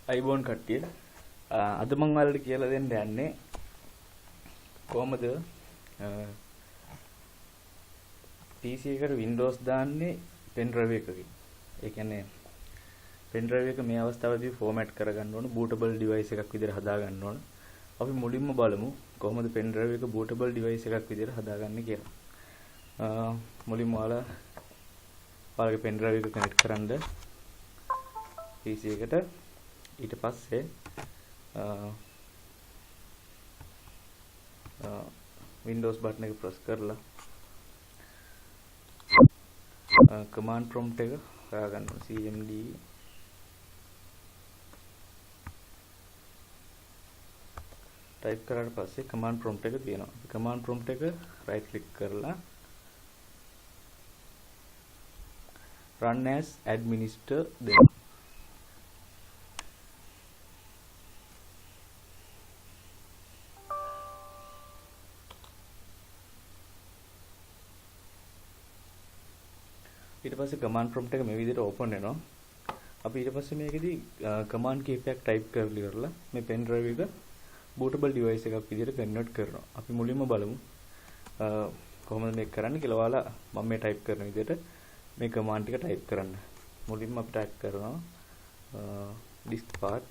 අයිබෝන් කට්ටිය අද මම ඔයාලට කියලා දෙන්න යන්නේ කොහොමද PC එකට Windows දාන්නේ pen drive එකකින්. ඒ කියන්නේ pen drive එක මේ අවස්ථාවේදී format කරගන්න ඕන bootable device එකක් විදිහට හදාගන්න ඕන. අපි මුලින්ම බලමු කොහොමද pen drive එක bootable device එකක් විදිහට හදාගන්නේ කියලා. මුලින්ම ඔයාලගේ pen drive එක connect කරන්න PC එකට. ඊට පස්සේ Windows button එක press කරලා command prompt එක හොයාගන්න ඕන cmd type කරාට පස්සේ command prompt එක තියෙනවා. command prompt එක right click කරලා run as administrator දෙන්න. ඊට පස්සේ command prompt එක මේ විදිහට open වෙනවා. අපි ඊට පස්සේ මේකෙදි command කීපයක් type කරලා ඉවරලා මේ pen drive එක bootable device එකක් විදිහට convert කරනවා. අපි මුලින්ම බලමු කොහොමද මේක කරන්නේ කියලා. ඔයාලා මම මේ type කරන විදිහට මේ command ටික type කරන්න. මුලින්ම අපි type කරනවා disk part.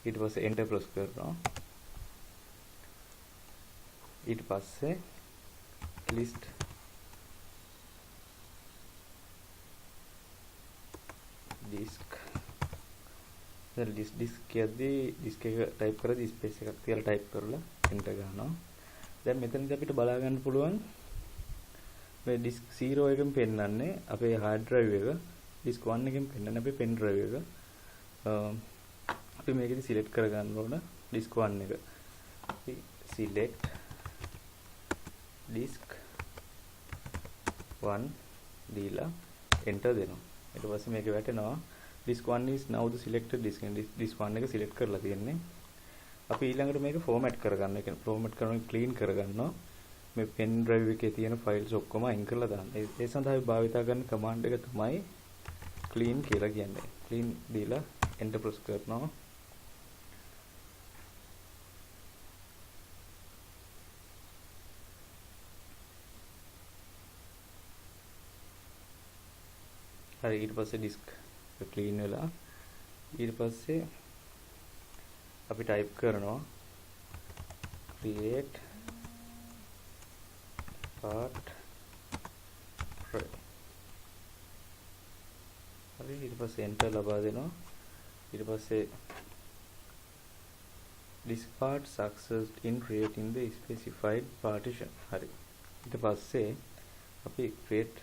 ඊට පස්සේ enter press කරනවා. ඊට පස්සේ list disk දැන් disk කියද්දී disk එක type කරද්දී space එකක් තියලා type කරලා enter ගන්නවා. දැන් මෙතනදී අපිට බලා ගන්න පුළුවන් මේ disk 0 එකෙන් පෙන්නන්නේ අපේ hard drive එක, disk 1 එකෙන් පෙන්නන්නේ අපේ pen drive එක. අපි මේකෙදි select කර ගන්න ඕන disk 1 එක. අපි select disk 1 දීලා enter දෙනවා. ඊට පස්සේ මේක වැටෙනවා disk 1 is now the selected disk. disk 1 එක select කරලා තියෙන්නේ. අපි ඊළඟට මේක format කරගන්න. ඒ කියන්නේ format කරනවා clean කරගන්නවා. මේ pen drive එකේ තියෙන files ඔක්කොම අයින් කරලා දාන්න. ඒ සඳහා අපි භාවිතා කරන command එක තමයි clean කියලා කියන්නේ. clean දීලා enter press කරනවා. හරි ඊට පස්සේ disk clean වෙලා ඊට පස්සේ අපි type කරනවා create part හරි ඊට පස්සේ enter ලබා දෙනවා. ඊට පස්සේ disk part successed in creating the specified partition. හරි ඊට පස්සේ අපි create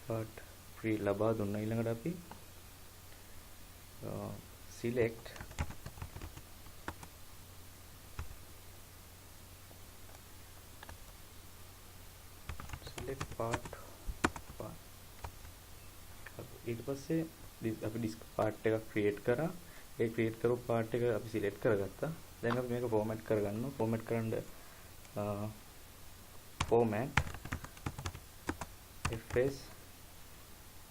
part free ලබා දුන්නා. ඊළඟට අපි select part 1. ඊට පස්සේ අපි disk part එකක් create කරා. ඒ create කරපු part එක අපි select කරගත්තා. දැන් අපි මේක format කරගන්නවා. format කරන්න format fs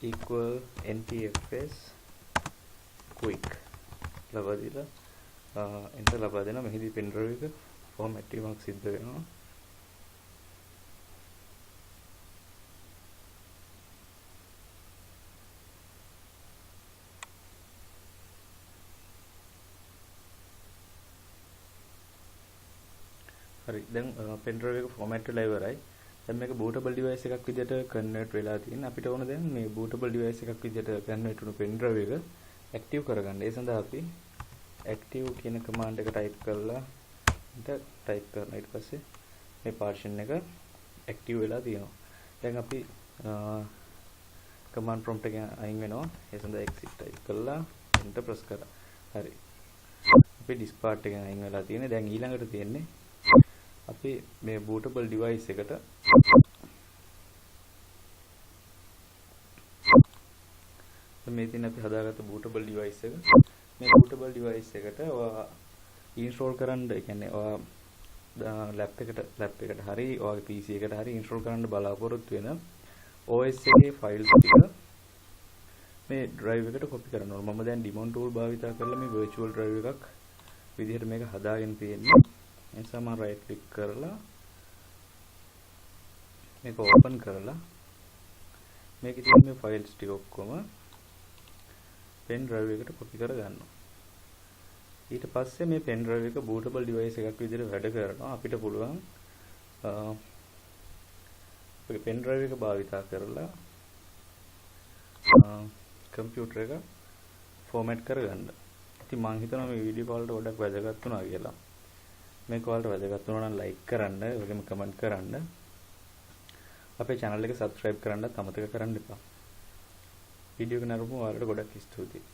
equal npfs quick ලබා දීලා enter ලබා දෙනවා. මෙහිදී pen drive එක format වීමක් සිද්ධ වෙනවා. හරි දැන් pen drive එක format වෙලා ඉවරයි. දැන් මේක bootable device එකක් විදිහට convert වෙලා තියෙන. අපිට ඕන දැන් මේ bootable device එකක් විදිහට convert වුණු pen drive එක active කරගන්න. ඒ සඳහා අපි active කියන command එක type කරලා enter type කරනවා. ඊට පස්සේ මේ partition එක active වෙලා තියෙනවා. දැන් අපි command prompt එකෙන් අයින් වෙනවා. ඒ සඳහා exit type කරලා enter press කරා. හරි. අපි disk part එකෙන් අයින් වෙලා තියෙන්නේ. දැන් ඊළඟට තියෙන්නේ අපි මේ bootable device එකට මේ තියෙන අපි හදාගත්ත bootable device එක මේ bootable device එකට ඔයා install කරන්න, ඒ කියන්නේ ඔයා lap එකට හරි ඔයාගේ PC එකට හරි install කරන්න බලාපොරොත්තු වෙන OS එකේ files ටික මේ drive එකට copy කරන්න ඕන. මම දැන් daemon tool භාවිතා කරලා මේ virtual drive එකක් විදිහට මේක හදාගෙන තියෙන්නේ. ඒ නිසා මම right click කරලා මේක open කරලා මේකේ තියෙන මේ files ටික ඔක්කොම pen drive එකට copy කර ගන්නවා. ඊට පස්සේ මේ pen drive එක bootable device එකක් විදිහට වැඩ කරනවා. අපිට පුළුවන් ඔය pen drive එක භාවිතා කරලා කම්පියුටර් එක ෆෝමැට් කරගන්න. ඉතින් මම හිතනවා මේ වීඩියෝ වලට ගොඩක් වැදගත් වුණා කියලා. මේක වලට වැදගත් වුණා නම් like කරන්න, ඒ වගේම comment කරන්න. අපේ channel එක subscribe කරන්නත් අමතක කරන්න එපා. වීඩියෝ එක නරඹමු. ඔයාලට ගොඩක් ස්තුතියි.